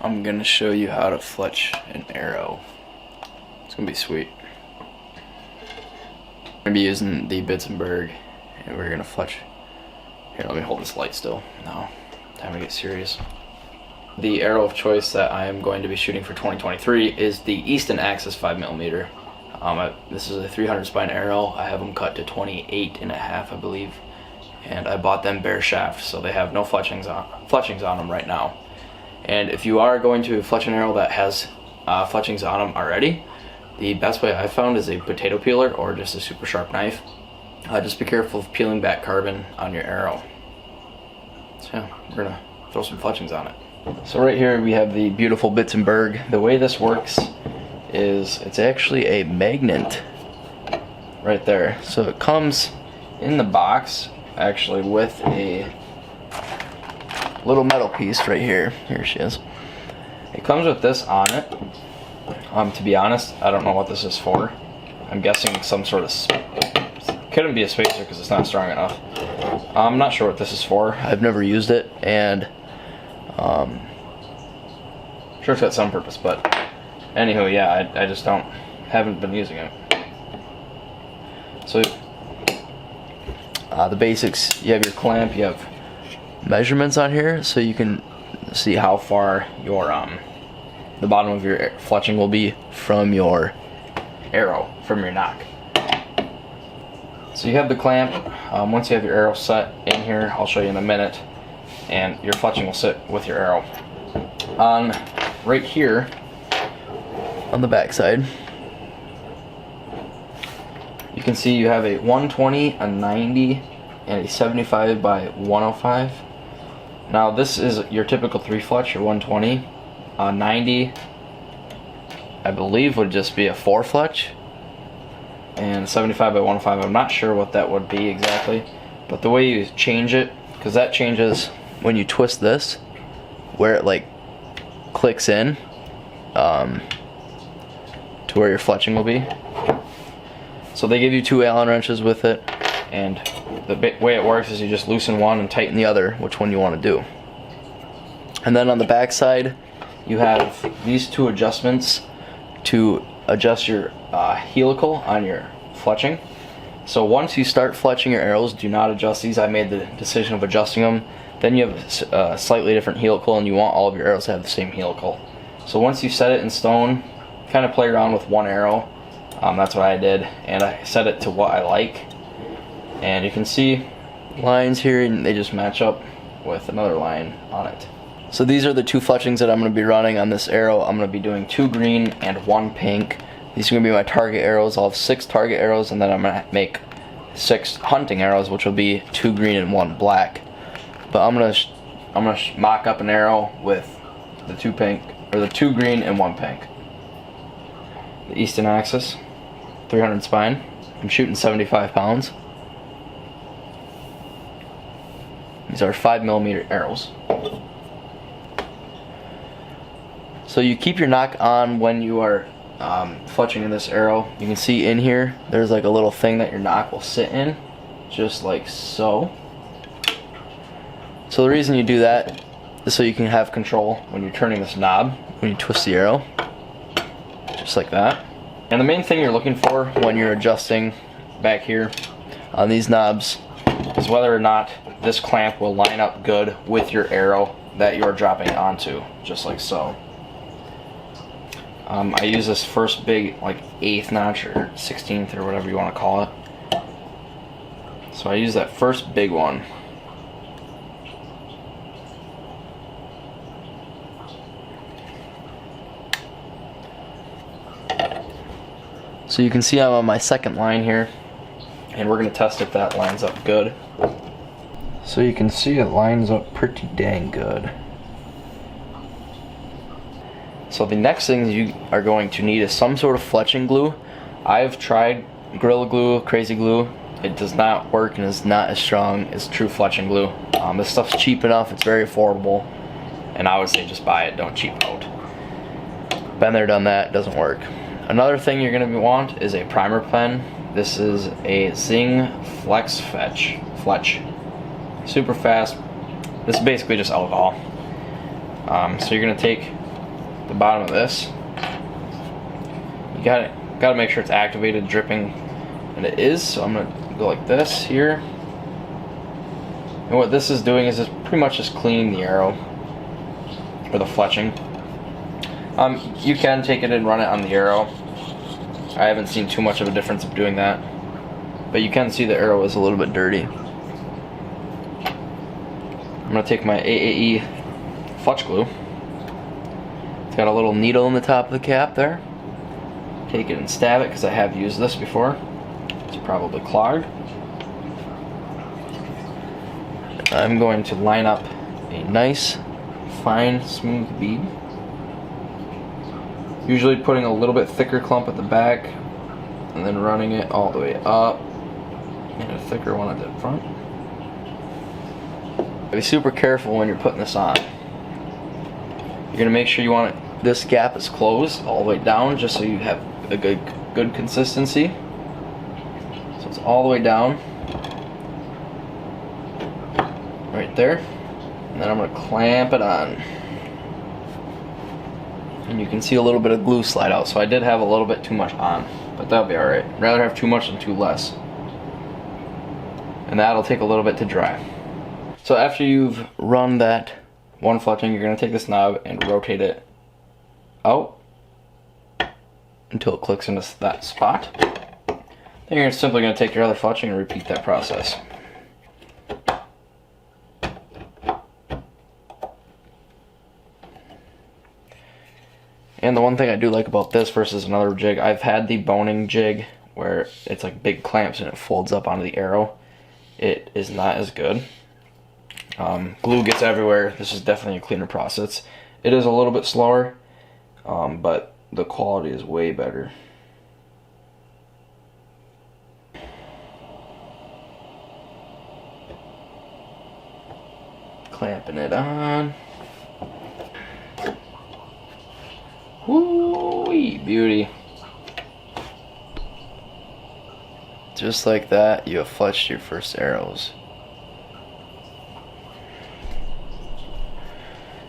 I'm gonna show you how to fletch an arrow. It's gonna be sweet. I'm gonna be using the BITZENBURGER and we're gonna fletch. Here, let me hold this light still. No, time to get serious. The arrow of choice that I am going to be shooting for 2023 is the Easton Axis 5mm. This is a 300 spine arrow. I have them cut to 28.5, I believe, and I bought them bare shaft, so they have no fletchings on them right now. And if you are going to fletch an arrow that has fletchings on them already, the best way I've found is a potato peeler or just a super sharp knife. Just be careful of peeling back carbon on your arrow. So yeah, we're gonna throw some fletchings on it. So right here we have the beautiful BITZENBURGER. The way this works is it's actually a magnet right there. So it comes in the box actually with a little metal piece right here. Here she is. It comes with this on it. To be honest, I don't know what this is for. I'm guessing some sort of couldn't be a spacer because it's not strong enough. I'm not sure what this is for. I've never used it, and sure it's got some purpose, but anywho, yeah, I just haven't been using it. So the basics: you have your clamp, you have measurements on here, so you can see how far your the bottom of your fletching will be from your arrow, from your nock. So you have the clamp. Once you have your arrow set in here, I'll show you in a minute, and your fletching will sit with your arrow. On right here, on the back side, you can see you have a 120, a 90, and a 75 by 105. Now this is your typical 3-fletch, your 120. 90, I believe, would just be a 4-fletch. And 75 by 105, I'm not sure what that would be exactly, but the way you change it, because that changes when you twist this, where it like clicks in to where your fletching will be. So they give you 2 Allen wrenches with it, and the way it works is you just loosen one and tighten the other, which one you want to do. And then on the back side, you have these 2 adjustments to adjust your helical on your fletching. So once you start fletching your arrows, do not adjust these. I made the decision of adjusting them. Then you have a slightly different helical, and you want all of your arrows to have the same helical. So once you set it in stone, kind of play around with one arrow. That's what I did, and I set it to what I like. And you can see lines here, and they just match up with another line on it. So these are the 2 fletchings that I'm going to be running on this arrow. I'm going to be doing 2 green and 1 pink. These are going to be my target arrows. I'll have 6 target arrows, and then I'm going to make 6 hunting arrows, which will be 2 green and 1 black. But I'm going to mock up an arrow with the 2 pink, or the 2 green and 1 pink. The Easton Axis, 300 spine. I'm shooting 75 pounds. These are 5mm arrows. So you keep your nock on when you are fletching in this arrow. You can see in here, there's like a little thing that your nock will sit in, just like so. So the reason you do that is so you can have control when you're turning this knob, when you twist the arrow, just like that. And the main thing you're looking for when you're adjusting back here on these knobs is whether or not this clamp will line up good with your arrow that you're dropping onto, just like so. I use this first big, like 8th notch or 16th or whatever you want to call it. So I use that first big one. So you can see I'm on my 2nd line here, and we're going to test if that lines up good. So you can see it lines up pretty dang good. So the next thing you are going to need is some sort of fletching glue. I've tried Gorilla Glue, Crazy Glue. It does not work and is not as strong as true fletching glue. This stuff's cheap enough, it's very affordable, and I would say just buy it, don't cheap out. Been there, done that, doesn't work. Another thing you're going to want is a primer pen. This is a Zing Flex Fletch. Super fast. This is basically just alcohol. So you're going to take the bottom of this. You gotta make sure it's activated, dripping, and it is. So I'm gonna go like this here. And what this is doing is it's pretty much just cleaning the arrow, or the fletching. You can take it and run it on the arrow. I haven't seen too much of a difference of doing that, but you can see the arrow is a little bit dirty. I'm gonna take my AAE fletch glue. It's got a little needle in the top of the cap there. Take it and stab it because I have used this before. It's probably clogged. I'm going to line up a nice, fine, smooth bead. Usually putting a little bit thicker clump at the back and then running it all the way up, and a thicker one at the front. Be super careful when you're putting this on. You're gonna make sure you want it, this gap is closed all the way down, just so you have a good consistency. So it's all the way down, right there, and then I'm gonna clamp it on. And you can see a little bit of glue slide out, so I did have a little bit too much on, but that'll be alright. Rather have too much than too less. And that'll take a little bit to dry. So after you've run that one fletching, you're going to take this knob and rotate it out until it clicks into that spot. Then you're simply going to take your other fletching and repeat that process. And the one thing I do like about this versus another jig, I've had the boning jig where it's like big clamps and it folds up onto the arrow. It is not as good. Glue gets everywhere. This is definitely a cleaner process. It is a little bit slower, but the quality is way better. Clamping it on. Whoo-wee, beauty. Just like that, you have fletched your first arrows.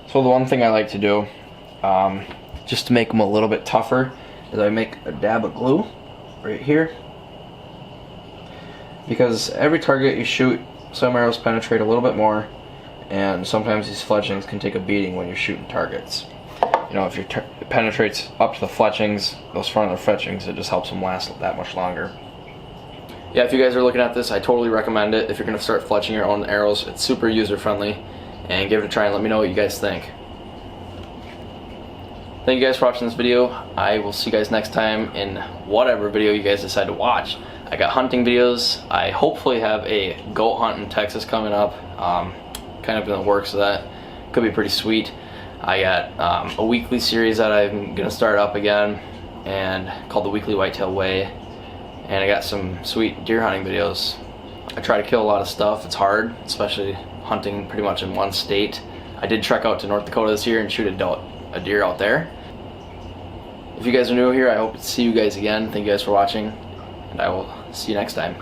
So the one thing I like to do, just to make them a little bit tougher, is I make a dab of glue right here. Because every target you shoot, some arrows penetrate a little bit more, and sometimes these fletchings can take a beating when you're shooting targets. You know, if it penetrates up to the fletchings, those front of the fletchings, it just helps them last that much longer. Yeah, if you guys are looking at this, I totally recommend it. If you're going to start fletching your own arrows, it's super user friendly, and give it a try and let me know what you guys think. Thank you guys for watching this video. I will see you guys next time in whatever video you guys decide to watch. I got hunting videos. I hopefully have a goat hunt in Texas coming up. Kind of in the works of that. Could be pretty sweet. I got a weekly series that I'm going to start up again, and called the Weekly Whitetail Way. And I got some sweet deer hunting videos. I try to kill a lot of stuff. It's hard, especially hunting pretty much in one state. I did trek out to North Dakota this year and shoot a deer out there. If you guys are new here, I hope to see you guys again. Thank you guys for watching, and I will see you next time.